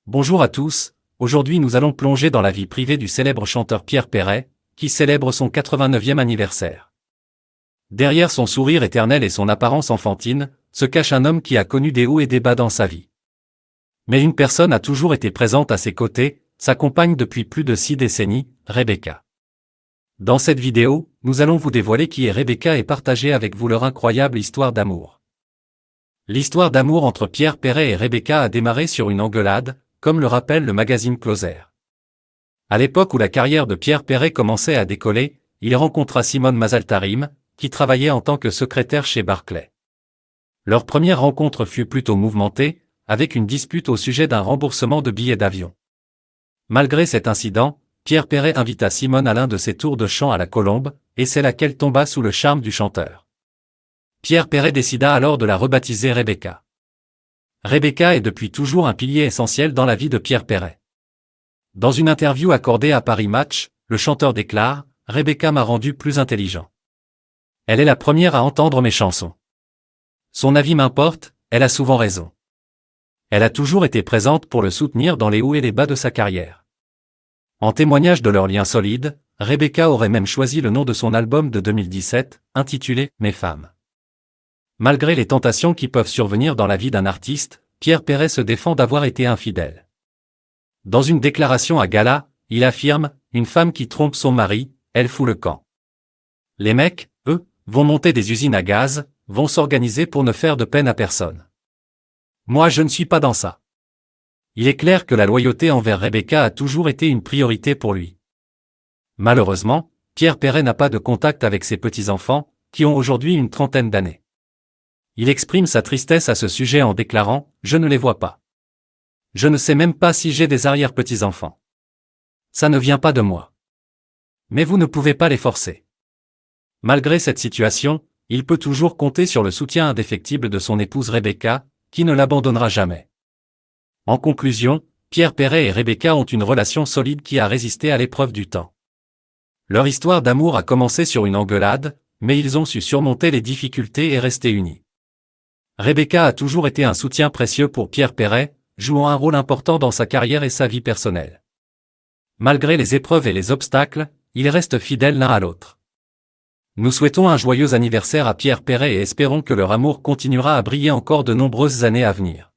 Bonjour à tous, aujourd'hui nous allons plonger dans la vie privée du célèbre chanteur Pierre Perret, qui célèbre son 89e anniversaire. Derrière son sourire éternel et son apparence enfantine, se cache un homme qui a connu des hauts et des bas dans sa vie. Mais une personne a toujours été présente à ses côtés, sa compagne depuis plus de 6 décennies, Rebecca. Dans cette vidéo, nous allons vous dévoiler qui est Rebecca et partager avec vous leur incroyable histoire d'amour. L'histoire d'amour entre Pierre Perret et Rebecca a démarré sur une engueulade, comme le rappelle le magazine Closer. À l'époque où la carrière de Pierre Perret commençait à décoller, il rencontra Simone Mazaltarim, qui travaillait en tant que secrétaire chez Barclay. Leur première rencontre fut plutôt mouvementée, avec une dispute au sujet d'un remboursement de billets d'avion. Malgré cet incident, Pierre Perret invita Simone à l'un de ses tours de chant à la Colombe, et c'est là qu'elle tomba sous le charme du chanteur. Pierre Perret décida alors de la rebaptiser Rebecca. Rebecca est depuis toujours un pilier essentiel dans la vie de Pierre Perret. Dans une interview accordée à Paris Match, le chanteur déclare « Rebecca m'a rendu plus intelligent. Elle est la première à entendre mes chansons. Son avis m'importe, elle a souvent raison. Elle a toujours été présente pour le soutenir dans les hauts et les bas de sa carrière. » En témoignage de leur lien solide, Rebecca aurait même choisi le nom de son album de 2017, intitulé « Mes femmes ». Malgré les tentations qui peuvent survenir dans la vie d'un artiste, Pierre Perret se défend d'avoir été infidèle. Dans une déclaration à Gala, il affirme « Une femme qui trompe son mari, elle fout le camp. Les mecs, eux, vont monter des usines à gaz, vont s'organiser pour ne faire de peine à personne. Moi je ne suis pas dans ça. » Il est clair que la loyauté envers Rebecca a toujours été une priorité pour lui. Malheureusement, Pierre Perret n'a pas de contact avec ses petits-enfants, qui ont aujourd'hui une trentaine d'années. Il exprime sa tristesse à ce sujet en déclarant « Je ne les vois pas. Je ne sais même pas si j'ai des arrière-petits-enfants. Ça ne vient pas de moi. Mais vous ne pouvez pas les forcer. » Malgré cette situation, il peut toujours compter sur le soutien indéfectible de son épouse Rebecca, qui ne l'abandonnera jamais. En conclusion, Pierre Perret et Rebecca ont une relation solide qui a résisté à l'épreuve du temps. Leur histoire d'amour a commencé sur une engueulade, mais ils ont su surmonter les difficultés et rester unis. Rebecca a toujours été un soutien précieux pour Pierre Perret, jouant un rôle important dans sa carrière et sa vie personnelle. Malgré les épreuves et les obstacles, ils restent fidèles l'un à l'autre. Nous souhaitons un joyeux anniversaire à Pierre Perret et espérons que leur amour continuera à briller encore de nombreuses années à venir.